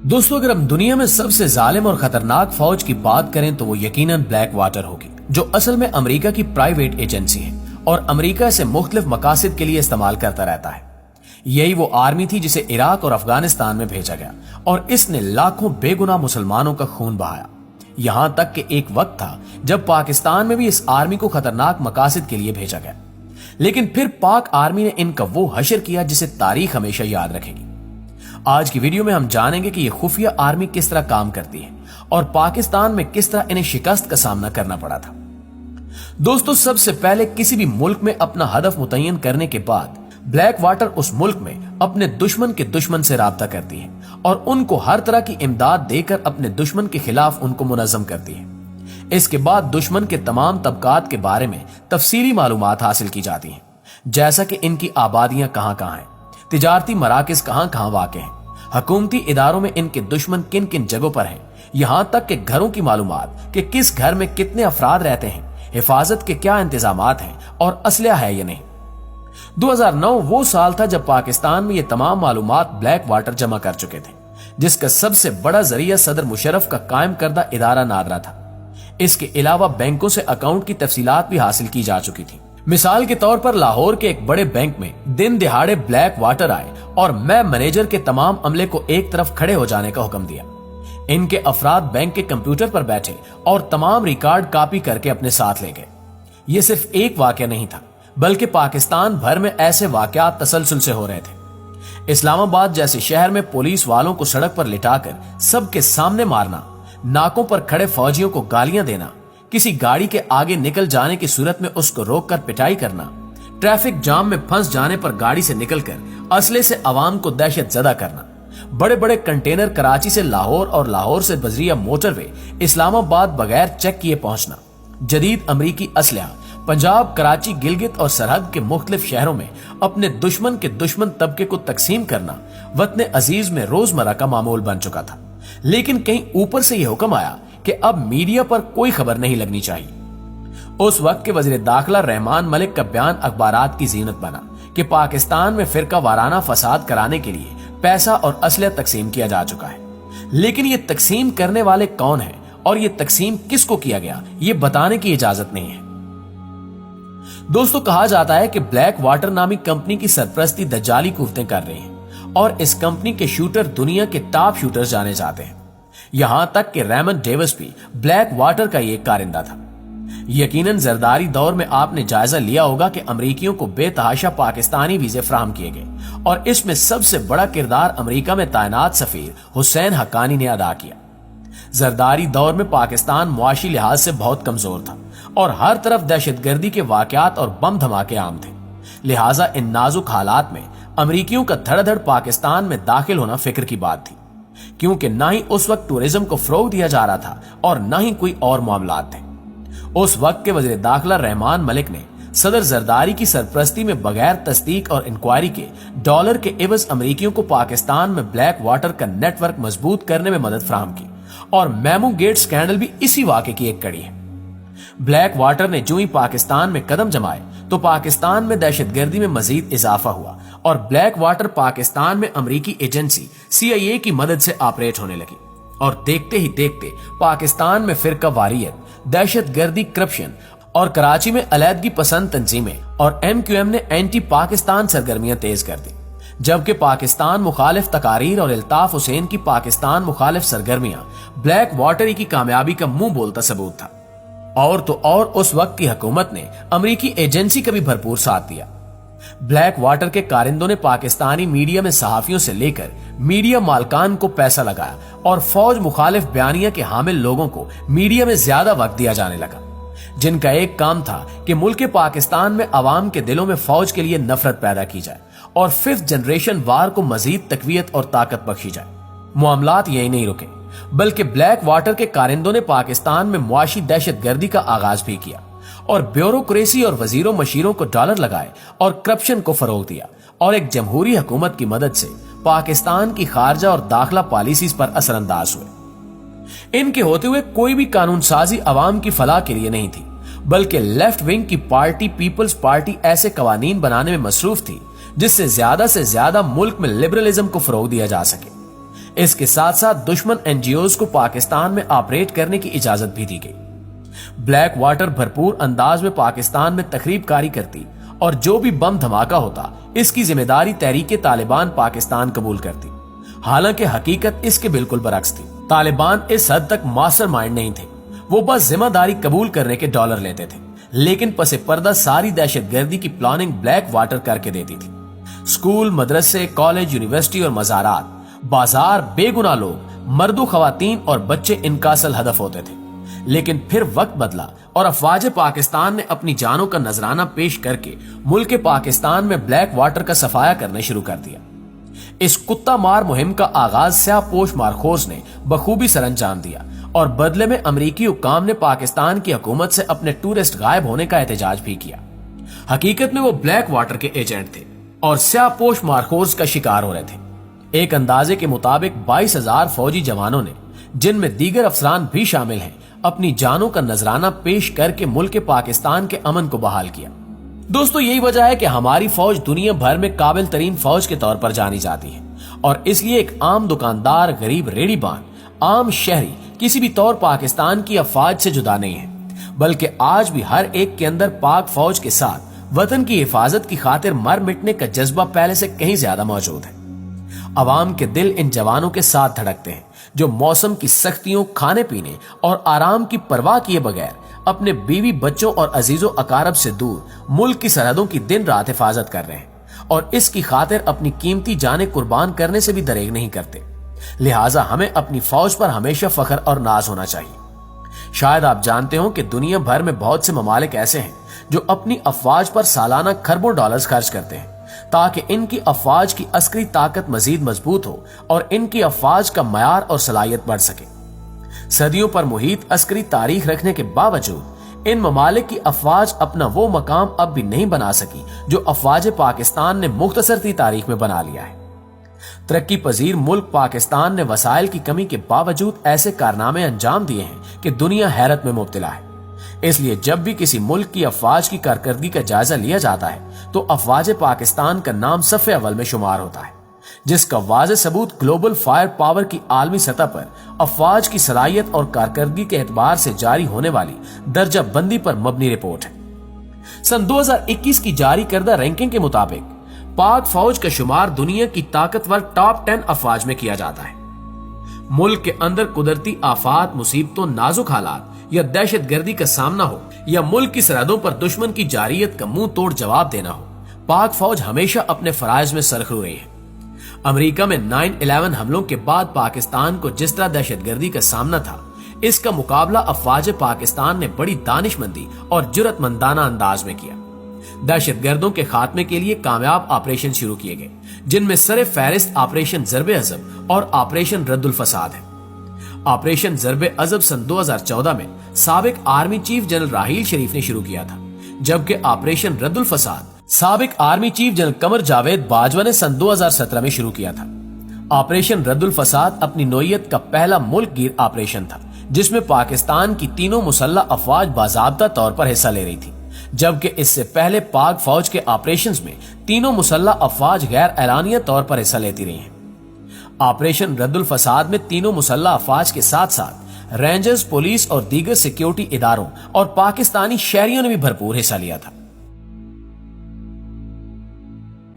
दोस्तों, अगर हम दुनिया में सबसे जालिम और खतरनाक फौज की बात करें तो वो यकीनन ब्लैक वाटर होगी, जो असल में अमेरिका की प्राइवेट एजेंसी है और अमेरिका से मुख्तलिफ मकासद के लिए इस्तेमाल करता रहता है। यही वो आर्मी थी जिसे इराक और अफगानिस्तान में भेजा गया और इसने लाखों बेगुनाह मुसलमानों का खून बहाया। यहां तक कि एक वक्त था जब पाकिस्तान में भी इस आर्मी को खतरनाक मकासद के लिए भेजा गया, लेकिन फिर पाक आर्मी ने इनका वो हशर किया जिसे तारीख हमेशा याद रखेगी। आज की वीडियो में हम जानेंगे कि ये खुफिया आर्मी किस तरह काम करती है और पाकिस्तान में किस तरह इन्हें शिकस्त का सामना करना पड़ा था। दोस्तों, सबसे पहले किसी भी मुल्क में अपना हदफ मुतय्यन करने के बाद ब्लैक वाटर उस मुल्क में अपने दुश्मन के दुश्मन से राब्ता करती है और उनको हर तरह की इमदाद देकर अपने दुश्मन के खिलाफ उनको मुनज़्ज़म करती है। इसके बाद दुश्मन के तमाम तबकात के बारे में तफसीली मालूमात हासिल की जाती हैं, जैसा कि इनकी आबादियां कहां कहां हैं, तिजारती मराकज कहां कहां वाक़ हैं, हुकूमती इदारों में इनके दुश्मन किन किन जगहों पर हैं, यहां तक कि घरों की मालूमात कि किस घर में कितने अफराद रहते हैं, हिफाजत के क्या इंतजामात हैं और असलहा है या नहीं। 2009 वो साल था जब पाकिस्तान में ये तमाम मालूमात ब्लैक वाटर जमा कर चुके थे, जिसका सबसे बड़ा जरिया सदर मुशर्रफ का कायम करदा इदारा नादरा था। इसके अलावा बैंकों से अकाउंट की तफसीलात भी हासिल की जा चुकी थी। मिसाल के तौर पर लाहौर के एक बड़े बैंक में दिन दिहाड़े ब्लैक वाटर आए और मैं मैनेजर के तमाम अमले को एक तरफ खड़े हो जाने का हुक्म दिया। इनके अफराद बैंक के कंप्यूटर पर बैठे और तमाम रिकॉर्ड कॉपी करके अपने साथ ले गए। ये सिर्फ एक वाकया नहीं था, बल्कि पाकिस्तान भर में ऐसे वाकयात तसलसल से हो रहे थे। इस्लामाबाद जैसे शहर में पुलिस वालों को सड़क पर लिटाकर सबके सामने मारना, नाकों पर खड़े फौजियों को गालियां देना, किसी गाड़ी के आगे निकल जाने की सूरत में उसको रोककर पिटाई करना, ट्रैफिक जाम में फंस जाने पर गाड़ी से निकलकर असले से अवाम को दहशत ज़दा करना, बड़े बड़े कंटेनर कराची से लाहौर और लाहौर से बजरिया मोटरवे इस्लामाबाद बगैर चेक किए पहुंचना, जदीद अमरीकी असलहा पंजाब, कराची, गिलगित और सरहद के मुख्तलिफ शहरों में अपने दुश्मन के दुश्मन तबके को तकसीम करना वतन अजीज में रोजमर्रा का मामूल बन चुका था। लेकिन कहीं ऊपर से यह हुक्म आया कि अब मीडिया पर कोई खबर नहीं लगनी चाहिए। उस वक्त के वजीर दाखिला रहमान मलिक का बयान अखबारात की जीनत बना कि पाकिस्तान में फिरका वाराना फसाद कराने के लिए पैसा और असलहा तकसीम किया जा चुका है। लेकिन ये तकसीम करने वाले कौन है और ये तकसीम किसको किया गया, ये बताने की इजाजत नहीं है। दोस्तों, कहा जाता है कि ब्लैक वाटर नामी कंपनी की सरपरस्ती दज्जाली कुव्वतें कर रही हैं और इस कंपनी के शूटर दुनिया के टॉप शूटर्स जाने जाते हैं। यहां तक कि रेमंड डेविस भी ब्लैक वाटर का एक कारिंदा था। यकीनन जरदारी दौर में आपने जायजा लिया होगा कि अमरीकियों को बेतहाशा पाकिस्तानी वीजे फराहम किए गए और इसमें सबसे बड़ा किरदार अमरीका में तैनात सफीर हुसैन हक्कानी ने अदा किया। जरदारी दौर में पाकिस्तान मुआशी लिहाज से बहुत कमजोर था और हर तरफ दहशतगर्दी के वाकयात और बम धमाके आम थे। लिहाजा इन नाजुक हालात में अमरीकियों का धड़धड़ पाकिस्तान में दाखिल होना फिक्र की बात थी, क्योंकि ना ही उस वक्त टूरिज्म को फरोग दिया जा रहा था और ना ही कोई और मामलात थे। उस वक्त के वजीर दाखिला रहमान मलिक ने सदर जरदारी की सरपरस्ती में बगैर तस्दीक और इंक्वायरी के डॉलर के एवज अमरीकियों को पाकिस्तान में ब्लैक वाटर का नेटवर्क मजबूत करने में मदद फराहम की और मेमू गेट स्कैंडल भी इसी वाक़े की एक कड़ी है। ब्लैक वाटर ने जो ही पाकिस्तान में कदम जमाए तो पाकिस्तान में दहशतगर्दी में मजीद इजाफा हुआ और ब्लैक वाटर पाकिस्तान में अमरीकी एजेंसी CIA की मदद से ऑपरेट होने लगी और देखते ही देखते पाकिस्तान में फिरका वारियत, दहशतगर्दी, करप्शन और कराची में अलैदगी पसंद तंजीमें और MQM ने एंटी पाकिस्तान सरगर्मियां तेज कर दी, जबकि पाकिस्तान मुखालिफ तकारीर और अल्ताफ हुसैन की पाकिस्तान मुखालिफ सरगर्मियां ब्लैक वाटर की कामयाबी का मुंह बोलता सबूत था। और तो और उस वक्त की हुकूमत ने अमरीकी एजेंसी का भी भरपूर साथ दिया। ब्लैक वाटर के कारिंदों ने पाकिस्तानी मीडिया में सहाफियों से लेकर मीडिया मालकान को पैसा लगाया और फौज मुखालिफ बयानिया के हामिल लोगों को मीडिया में ज्यादा वक्त दिया जाने लगा, जिनका एक काम था कि मुल्क पाकिस्तान में अवाम के दिलों में फौज के लिए नफरत पैदा की जाए और 5th जनरेशन वार को मजीद तकवीयत और ताकत बख्शी जाए। मामलात यही नहीं रुके, बल्कि ब्लैक वाटर के कारिंदों ने पाकिस्तान में मुआशी दहशतगर्दी का आगाज भी किया और ब्यूरोक्रेसी और वजीरों मशीरों को डॉलर लगाए और करप्शन को फरोग दिया और एक जमहूरी हुकूमत की मदद से पाकिस्तान की खारजा और दाखिला पॉलिसीज पर असरअंदाज हुए। इनके होते हुए कोई भी कानून साजी अवाम की फलाह के लिए नहीं थी, बल्कि लेफ्ट विंग की पार्टी पीपल्स पार्टी ऐसे कवानीन बनाने में मसरूफ थी जिससे ज्यादा से ज्यादा मुल्क में लिबरलिज्म को फरोग दिया जा सके। इसके साथ साथ दुश्मन एनजीओज को पाकिस्तान में ऑपरेट करने की इजाजत भी दी गई। ब्लैक वाटर भरपूर अंदाज में पाकिस्तान में तखरीबकारी करती और जो भी बम धमाका होता इसकी जिम्मेदारी तहरीके तालिबान पाकिस्तान कबूल करती। हालांकि हकीकत इसके बिल्कुल बरक्स थी। तालिबान इस हद तक मास्टरमाइंड नहीं थे, वो बस जिम्मेदारी कबूल करने के डॉलर लेते थे, लेकिन पसे पर्दा सारी दहशतगर्दी की प्लानिंग ब्लैक वाटर करके देती थी। स्कूल, मदरसे, कॉलेज, यूनिवर्सिटी और मजारात, बाजार, बेगुनाह लोग, मर्दों, खवातीन और बच्चे इनका असल हदफ होते थे। लेकिन फिर वक्त बदला और अफवाज पाकिस्तान ने अपनी जानों का नजराना पेश करके मुल्क पाकिस्तान में ब्लैक वाटर का सफाया करना शुरू कर दिया। इस कुत्ता मार मुहिम का आगाज स्याहपोश मारखोर्स ने बखूबी सरअंजाम दिया और बदले में अमरीकी हुक्काम ने पाकिस्तान की हुकूमत से अपने टूरिस्ट गायब होने का एहतजाज भी किया। हकीकत में वो ब्लैक वाटर के एजेंट थे और स्याहपोश मारखोर्स का शिकार हो रहे थे। एक अंदाजे के मुताबिक 22,000 फौजी जवानों ने, जिनमें दीगर अफसरान भी शामिल हैं, अपनी जानों का नजराना पेश करके मुल्क पाकिस्तान के अमन को बहाल किया। दोस्तों, यही वजह है कि हमारी फौज दुनिया भर में काबिल तरीन फौज के तौर पर जानी जाती है और इसलिए एक आम दुकानदार, गरीब रेडीबान, आम शहरी किसी भी तौर पाकिस्तान की अफवाज से जुदा नहीं है, बल्कि आज भी हर एक के अंदर पाक फौज के साथ वतन की हिफाजत की खातिर मर मिटने का जज्बा पहले से कहीं ज्यादा मौजूद है। अवाम के दिल इन जवानों के साथ धड़कते हैं जो मौसम की सख्तियों, खाने पीने और आराम की परवाह किए बगैर अपने बीवी, बच्चों और अजीजों अकारब से दूर मुल्क की सरहदों की दिन रात हिफाजत कर रहे हैं और इसकी खातिर अपनी कीमती जानें कुर्बान करने से भी दरेग नहीं करते। लिहाजा हमें अपनी फौज पर हमेशा फख्र और नाज होना चाहिए। शायद आप जानते हो कि दुनिया भर में बहुत से ममालिक ऐसे हैं जो अपनी अफवाज पर सालाना खरबों डॉलर्स खर्च करते हैं ताकि इनकी अफवाज की अस्करी ताकत मजीद मजबूत हो और इनकी अफवाज का मयार और सलाहियत बढ़ सके। सदियों पर मुहित अस्करी तारीख रखने के बावजूद इन ममालिक की अफवाज अपना वो मकाम अब भी नहीं बना सकी जो अफवाज पाकिस्तान ने मुख्तसर सी तारीख में बना लिया है। तरक्की पजीर मुल्क पाकिस्तान ने वसाइल की कमी के बावजूद ऐसे कारनामे अंजाम दिए हैं कि दुनिया हैरत में मुब्तला है। इसलिए जब भी किसी मुल्क की अफवाज की कारकर्दगी का जायजा लिया जाता है तो अफवाज पाकिस्तान का नाम सफ़े अव्वल में शुमार होता है, जिसका वाज़े सबूत ग्लोबल फायर पावर की आलमी सतह पर अफवाज की सलाहियत और कारकर्दगी के एतबार से जारी होने वाली दर्जा बंदी पर मबनी रिपोर्ट है। सन 2021 की जारी करदा रैंकिंग के मुताबिक पाक फौज का शुमार दुनिया की ताकतवर टॉप 10 अफवाज में किया जाता है। मुल्क के अंदर कुदरती आफात, मुसीबतों, नाजुक हालात या दहशतगर्दी का सामना हो या मुल्क की सरहदों पर दुश्मन की जारियत का मुंह तोड़ जवाब देना हो, पाक फौज हमेशा अपने फराइज में सरखरू रही है। अमेरिका में 9/11 हमलों के बाद पाकिस्तान को जिस तरह दहशतगर्दी का सामना था, इसका मुकाबला अफवाज पाकिस्तान ने बड़ी दानिशमंदी और जुर्रतमंदाना अंदाज में किया। दहशतगर्दों के खात्मे के लिए कामयाब ऑपरेशन शुरू किए गए, जिनमें सरे फहरिस्त ऑपरेशन ज़र्ब अज़ब और ऑपरेशन रद्दुल फसाद है। ऑपरेशन ज़र्ब अज़ब सन 2014 में साबिक आर्मी चीफ जनरल राहील शरीफ ने शुरू किया था, जबकि ऑपरेशन रद्दुल फसाद साबिक army chief general Qamar Javed Bajwa ने सन 2017 में शुरू किया था। ऑपरेशन रद्दुल फसाद अपनी नोयत का पहला मुल्क गिर ऑपरेशन था, जिसमें पाकिस्तान की तीनों मुसल्लह अफवाज बाज़ाब्ता तौर पर हिस्सा ले रही थी, जबकि इससे पहले पाक फौज के ऑपरेशंस में तीनों मुसल्लह अफवाज गैर एलानिया तौर पर हिस्सा लेती रही हैं। ऑपरेशन रद्दुल फसाद में तीनों मुसल्लह अफवाज के साथ साथ रेंजर्स, पुलिस और दीगर सिक्योरिटी इदारों और पाकिस्तानी शहरियों ने भी भरपूर हिस्सा लिया था।